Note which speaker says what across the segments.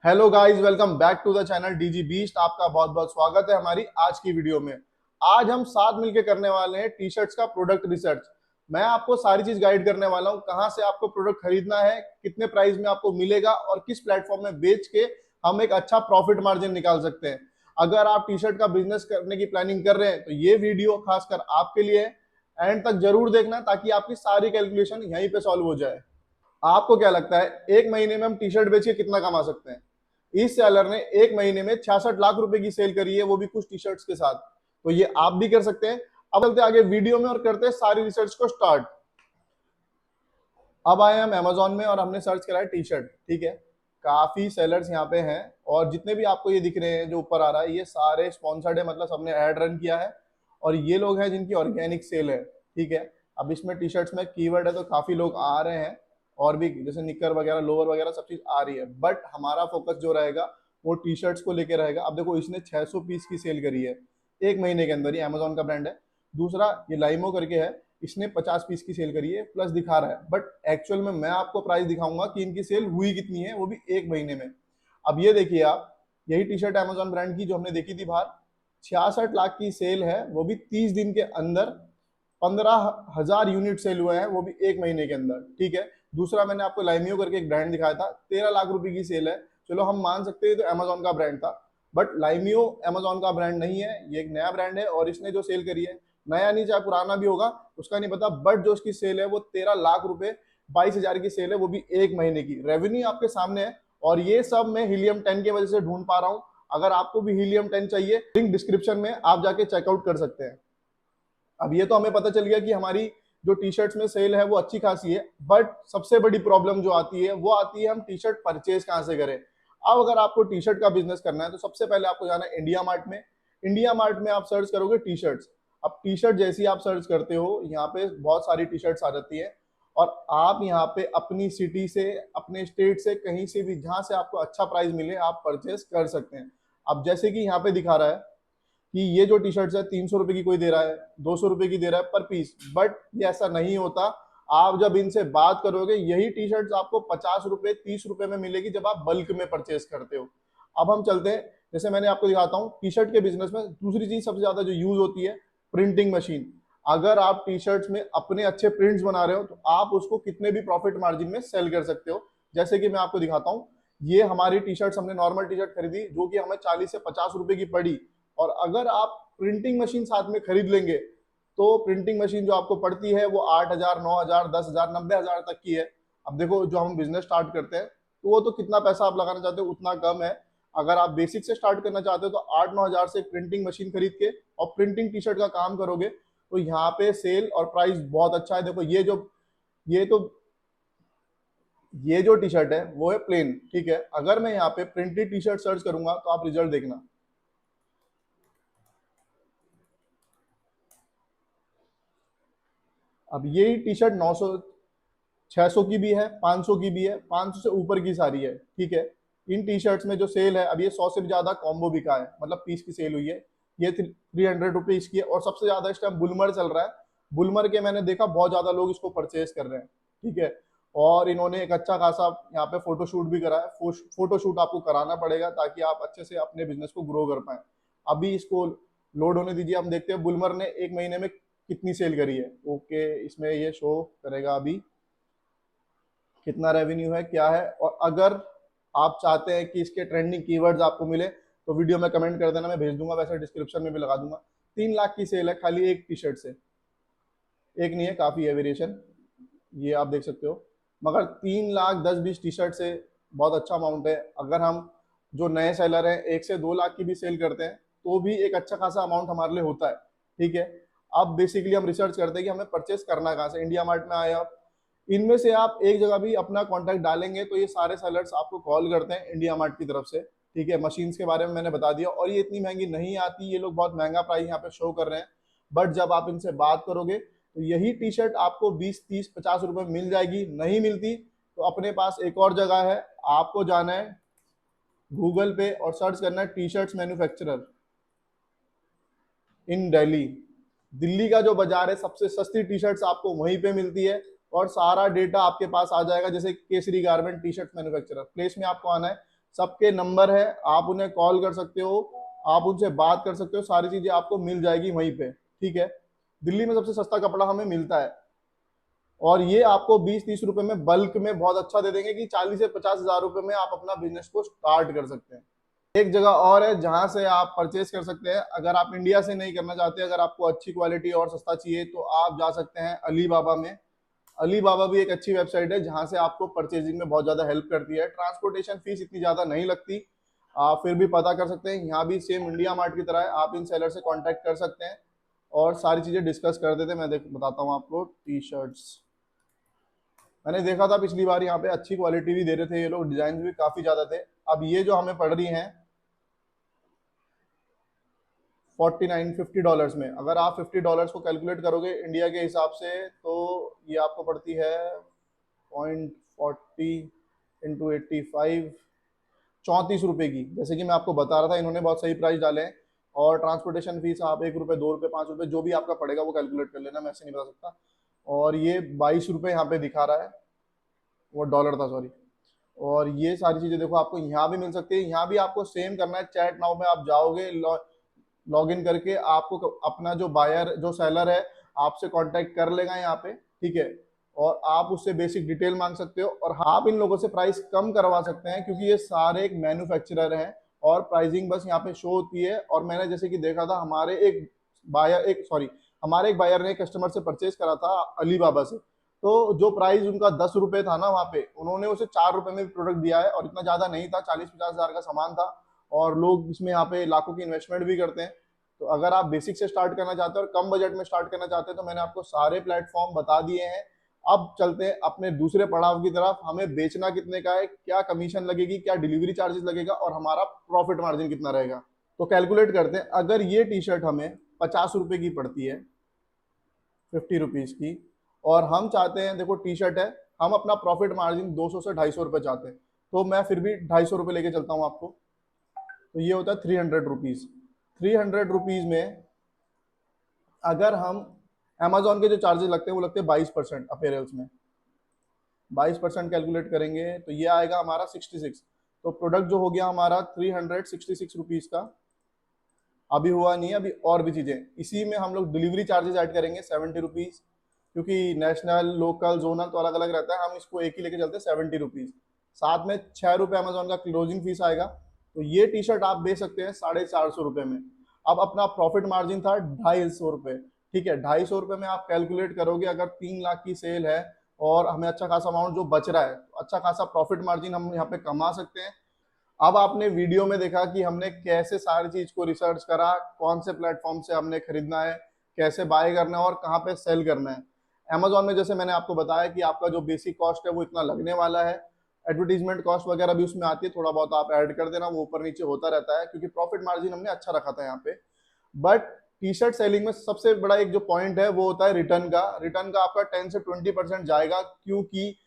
Speaker 1: Hello guys, welcome back to the channel DG Beast. आपका बहुत बहुत स्वागत है हमारी आज की वीडियो में। आज हम साथ मिलकर करने वाले हैं टी शर्ट्स का प्रोडक्ट रिसर्च। मैं आपको सारी चीज गाइड करने वाला हूं, कहां से आपको प्रोडक्ट खरीदना है, कितने प्राइस में आपको मिलेगा और किस प्लेटफॉर्म में बेच के हम एक अच्छा प्रॉफिट मार्जिन निकाल सकते हैं। अगर आप टी शर्ट का बिजनेस करने की प्लानिंग कर रहे हैं तो ये वीडियो खासकर आपके लिए है। एंड तक जरूर देखना ताकि आपकी सारी कैलकुलेशन यहीं पे सॉल्व हो जाए। आपको क्या लगता है एक महीने में हम टी शर्ट बेच के कितना कमा सकते हैं? इस सेलर ने एक महीने में 66 लाख रुपए की सेल करी है, वो भी कुछ टी शर्ट्स के साथ। तो ये आप भी कर सकते हैं। अब चलते आगे वीडियो में और करते हैं सारी रिसर्च को स्टार्ट। अब आए हम अमेजोन में और हमने सर्च करा है टी शर्ट। ठीक है, काफी सेलर्स यहाँ पे हैं और जितने भी आपको ये दिख रहे हैं जो ऊपर आ रहा है ये सारे स्पॉन्सर्ड है, मतलब सबने एड रन किया है। और ये लोग हैं जिनकी ऑर्गेनिक सेल है। ठीक है, अब इसमें टी शर्ट्स में कीवर्ड है तो काफी लोग आ रहे हैं और भी जैसे निकर वगैरह लोअर वगैरह सब चीज आ रही है, बट हमारा फोकस जो रहेगा वो टी शर्ट्स को लेकर रहेगा। अब देखो इसने 600 पीस की सेल करी है एक महीने के अंदर, ये अमेजोन का ब्रांड है। दूसरा ये लाइमो करके है, इसने 50 पीस की सेल करी है प्लस दिखा रहा है, बट एक्चुअल में मैं आपको प्राइस दिखाऊंगा कि इनकी सेल हुई कितनी है, वो भी एक महीने में। अब ये देखिए आप, यही टी शर्ट अमेजोन ब्रांड की जो हमने देखी थी बाहर, 66 लाख की सेल है, वो भी 30 दिन के अंदर। 15,000 यूनिट सेल हुए हैं, वो भी एक महीने के अंदर। ठीक है, दूसरा मैंने आपको लाइमियो करके एक ब्रांड दिखाया था, 13 लाख रुपए की सेल है। चलो हम मान सकते हैं तो अमेजोन का ब्रांड था, बट लाइमियो अमेजोन का ब्रांड नहीं है, ये एक नया ब्रांड है और इसने जो सेल करी है, नया नहीं चाहे पुराना भी होगा उसका नहीं पता, बट जो उसकी सेल है वो 13 लाख रुपए, 22,000 की सेल है, वो भी एक महीने की। रेवेन्यू आपके सामने है और ये सब मैं हीलियम 10 की वजह से ढूंढ पा रहा हूँ। अगर आपको भी हीलियम 10 चाहिए, लिंक डिस्क्रिप्शन में आप जाके चेकआउट कर सकते हैं। अब ये तो हमें पता चल गया कि हमारी जो टी शर्ट्स में सेल है वो अच्छी खासी है, बट सबसे बड़ी प्रॉब्लम जो आती है वो आती है हम टी शर्ट परचेज कहाँ से करें। अब अगर आपको टी शर्ट का बिजनेस करना है तो सबसे पहले आपको जाना है इंडिया मार्ट में। इंडिया मार्ट में आप सर्च करोगे टी शर्ट्स। अब टी शर्ट जैसी आप सर्च करते हो यहाँ पे बहुत सारी टी शर्ट्स आ जाती है और आप यहाँ पे अपनी सिटी से, अपने स्टेट से, कहीं से भी जहां से आपको अच्छा प्राइस मिले आप परचेज कर सकते हैं। अब जैसे कि यहाँ पे दिखा रहा है कि ये जो टी शर्ट है 300 रुपए की कोई दे रहा है, 200 रुपए की दे रहा है पर पीस, बट ये ऐसा नहीं होता। आप जब इनसे बात करोगे यही टी शर्ट आपको 50 रुपए 30 रुपए में मिलेगी जब आप बल्क में परचेज करते हो। अब हम चलते हैं, जैसे मैंने आपको दिखाता हूँ टी शर्ट के बिजनेस में दूसरी चीज सबसे ज्यादा जो यूज होती है, प्रिंटिंग मशीन। अगर आप टी शर्ट्स में अपने अच्छे प्रिंट्स बना रहे हो तो आप उसको कितने भी प्रॉफिट मार्जिन में सेल कर सकते हो। जैसे कि मैं आपको दिखाता हूँ, ये हमारी टी शर्ट, हमने नॉर्मल टी शर्ट खरीदी जो कि हमें 40 से 50 रुपए की पड़ी, और अगर आप प्रिंटिंग मशीन साथ में खरीद लेंगे तो प्रिंटिंग मशीन जो आपको पड़ती है वो 8,000 9,000 10,000 90,000 तक की है। अब देखो जो हम बिजनेस स्टार्ट करते हैं तो वो तो कितना पैसा आप लगाना चाहते हो उतना कम है। अगर आप बेसिक से स्टार्ट करना चाहते हो तो 8-9 हजार से एक प्रिंटिंग मशीन खरीद के और प्रिंटिंग टी शर्ट का काम करोगे तो यहाँ पे सेल और प्राइस बहुत अच्छा है। देखो ये तो ये जो टी शर्ट है वो है प्लेन। ठीक है, अगर मैं यहाँ पे प्रिंटेड टी शर्ट सर्च करूंगा तो आप रिजल्ट देखना। अब ये टी शर्ट 900 600 की भी है, 500 की भी है, 500 से ऊपर की सारी है। ठीक है, इन टी शर्ट्स में जो सेल है, अब ये 100 से भी ज्यादा कॉम्बो बिका है, मतलब पीस की सेल हुई है। ये 300 रुपीज की है और सबसे ज्यादा इस टाइम बुलमर चल रहा है। बुलमर के मैंने देखा बहुत ज्यादा लोग इसको परचेज कर रहे हैं। ठीक है, और इन्होंने एक अच्छा खासा यहाँ पे फोटोशूट भी करा है। फोटोशूट आपको कराना पड़ेगा ताकि आप अच्छे से अपने बिजनेस को ग्रो कर पाए। अभी इसको लोड होने दीजिए, हम देखते हैं बुलमर ने एक महीने में कितनी सेल करी है। ओके, इसमें ये शो करेगा अभी कितना रेवेन्यू है क्या है। और अगर आप चाहते हैं कि इसके ट्रेंडिंग कीवर्ड्स आपको मिले तो वीडियो में कमेंट कर देना, मैं भेज दूंगा, वैसे डिस्क्रिप्शन में भी लगा दूंगा। 3 लाख की सेल है खाली एक टी शर्ट से। एक नहीं है, काफी है वेरिएशन, ये आप देख सकते हो। मगर 3 लाख 10-20 टी शर्ट से बहुत अच्छा अमाउंट है। अगर हम जो नए सेलर हैं 1 से 2 लाख की भी सेल करते हैं तो भी एक अच्छा खासा अमाउंट हमारे लिए होता है। ठीक है, अब बेसिकली हम रिसर्च करते हैं कि हमें परचेस करना कहाँ से। इंडिया मार्ट में आए आप, इनमें से आप एक जगह भी अपना कॉन्टैक्ट डालेंगे तो ये सारे सेलर्स आपको कॉल करते हैं इंडिया मार्ट की तरफ से। ठीक है, मशीन्स के बारे में मैंने बता दिया और ये इतनी महंगी नहीं आती, ये लोग बहुत महंगा प्राइस यहाँ पे शो कर रहे हैं, बट जब आप इनसे बात करोगे तो यही टी शर्ट आपको 20 30 50 रुपए में मिल जाएगी। नहीं मिलती तो अपने पास एक और जगह है, आपको जाना है गूगल पे और सर्च करना है टी शर्ट्स मैन्युफैक्चरर इन दिल्ली। दिल्ली का जो बाजार है सबसे सस्ती टी शर्ट्स आपको वहीं पे मिलती है और सारा डेटा आपके पास आ जाएगा। जैसे Kesari garment T shirt manufacturer, place में आपको आना है, सबके नंबर है, आप उन्हें कॉल कर सकते हो, आप उनसे बात कर सकते हो, सारी चीजें आपको मिल जाएगी वहीं पे। ठीक है, दिल्ली में सबसे सस्ता कपड़ा हमें मिलता है, और ये आपको 20-30 रुपए में बल्क में बहुत अच्छा दे देंगे कि 40 से 50 हजार रुपए में आप अपना बिजनेस को स्टार्ट कर सकते हैं। एक जगह और है जहां से आप परचेज कर सकते हैं, अगर आप इंडिया से नहीं करना चाहते, अगर आपको अच्छी क्वालिटी और सस्ता चाहिए तो आप जा सकते हैं अलीबाबा में। अलीबाबा भी एक अच्छी वेबसाइट है जहां से आपको परचेजिंग में बहुत ज्यादा हेल्प करती है। ट्रांसपोर्टेशन फीस इतनी ज्यादा नहीं लगती, आप फिर भी पता कर सकते हैं। यहाँ भी सेम इंडिया मार्ट की तरह है, आप इन सेलर से कांटेक्ट कर सकते हैं और सारी चीजें डिस्कस कर देते हैं। मैं बताता हूँ आपको। टी शर्ट्स मैंने देखा था पिछली बार, यहाँ पे अच्छी क्वालिटी भी दे रहे थे ये लोग, डिजाइन भी काफी ज्यादा थे। अब ये जो हमें पड़ रही हैं 49-50 डॉलर्स में, अगर आप $50 को कैलकुलेट करोगे इंडिया के हिसाब से तो ये आपको पड़ती है 0.40 × 85, 34 रुपए की। जैसे कि मैं आपको बता रहा था, इन्होंने बहुत सही प्राइस डाले हैं। और ट्रांसपोर्टेशन फीस आप 1 रुपए, 2 रुपए, 5 रुपए जो भी आपका पड़ेगा वो कैलकुलेट कर लेना, मैं ऐसे नहीं बता सकता। और ये 22 रुपए यहाँ पे दिखा रहा है, वो डॉलर था सॉरी। और ये सारी चीजें देखो आपको यहाँ भी मिल सकती है। यहाँ भी आपको सेम करना है, चैट नाउ में आप जाओगे, लॉग इन करके आपको अपना जो बायर जो सेलर है आपसे कांटेक्ट कर लेगा यहाँ पे। ठीक है, और आप उससे बेसिक डिटेल मांग सकते हो, और आप इन लोगों से प्राइस कम करवा सकते हैं क्योंकि ये सारे एक मैन्युफैक्चरर हैं और प्राइसिंग बस यहाँ पे शो होती है। और मैंने जैसे कि देखा था, हमारे एक बायर ने कस्टमर से परचेज करा था अलीबाबा से, तो जो प्राइस उनका 10 रुपए था ना वहाँ पे, उन्होंने उसे 4 रुपए में भी प्रोडक्ट दिया है, और इतना ज्यादा नहीं था, 40-50 हजार का सामान था। और लोग इसमें यहाँ पे लाखों की इन्वेस्टमेंट भी करते हैं। तो अगर आप बेसिक से स्टार्ट करना चाहते हैं और कम बजट में स्टार्ट करना चाहते हैं तो मैंने आपको सारे प्लेटफॉर्म बता दिए हैं। अब चलते हैं अपने दूसरे पड़ाव की तरफ। हमें बेचना कितने का है, क्या कमीशन लगेगी, क्या डिलीवरी चार्जेस लगेगा, और हमारा प्रॉफिट मार्जिन कितना रहेगा। तो कैलकुलेट करते हैं। अगर ये टी शर्ट हमें 50 रुपए की पड़ती है, 50 रुपीज की, और हम चाहते हैं, देखो टी शर्ट है, हम अपना प्रॉफिट मार्जिन 200 से 250 रुपए चाहते हैं, तो मैं फिर भी 250 रुपए लेके चलता हूँ आपको। तो ये होता है 300 रुपीज। 300 रुपीज में अगर हम अमेजोन के जो चार्जेस लगते हैं वो लगते हैं 22% अपेरल्स में। 22% कैलकुलेट करेंगे तो ये आएगा हमारा 66। तो प्रोडक्ट जो हो गया हमारा 366 रुपीज का। अभी हुआ नहीं है, अभी और भी चीजें इसी में हम लोग डिलीवरी चार्जेस ऐड करेंगे 70 रुपीज, क्योंकि नेशनल लोकल जोनल तो अलग अलग रहता है, हम इसको एक ही लेके चलते हैं 70 रुपीज। साथ में 6 रुपए अमेजोन का क्लोजिंग फीस आएगा। तो ये टी शर्ट आप बेच सकते हैं 450 रुपए में। अब अपना प्रॉफिट मार्जिन था 250 रुपए। ठीक है, 250 रुपए में आप कैलकुलेट करोगे, अगर 3 लाख की सेल है और हमें अच्छा खासा अमाउंट जो बच रहा है, तो अच्छा खासा प्रॉफिट मार्जिन हम यहाँ पे कमा सकते हैं। अब आपने वीडियो में देखा कि हमने कैसे सारी चीज को रिसर्च करा, कौन से प्लेटफॉर्म से हमने खरीदना है, कैसे बाय करना है और कहाँ पे सेल करना है। अमेजोन में जैसे मैंने आपको बताया कि आपका जो बेसिक कॉस्ट है वो इतना लगने वाला है। एडवर्टीजमेंट कॉस्ट वगैरह भी उसमें आती है, थोड़ा बहुत आप ऐड कर देना, वो ऊपर नीचे होता रहता है, क्योंकि प्रॉफिट मार्जिन हमने अच्छा रखा था यहाँ पे। बट टी शर्ट सेलिंग में सबसे बड़ा एक जो पॉइंट है वो होता है रिटर्न का। रिटर्न का आपका 10 से 20% जाएगा, क्योंकि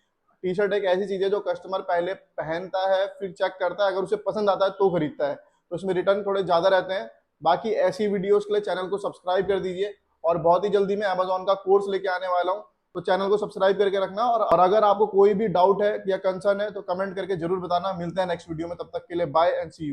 Speaker 1: टी शर्ट एक ऐसी चीज है जो कस्टमर पहले पहनता है, फिर चेक करता है, अगर उसे पसंद आता है तो खरीदता है, तो उसमें रिटर्न थोड़े ज्यादा रहते हैं। बाकी ऐसी वीडियोस के लिए चैनल को सब्सक्राइब कर दीजिए, और बहुत ही जल्दी मैं अमेजोन का कोर्स लेके आने वाला हूँ, तो चैनल को सब्सक्राइब करके रखना। और अगर आपको कोई भी डाउट है या कंसर्न है तो कमेंट करके जरूर बताना। मिलते हैं नेक्स्ट वीडियो में, तब तक के लिए बाय एंड सी यू।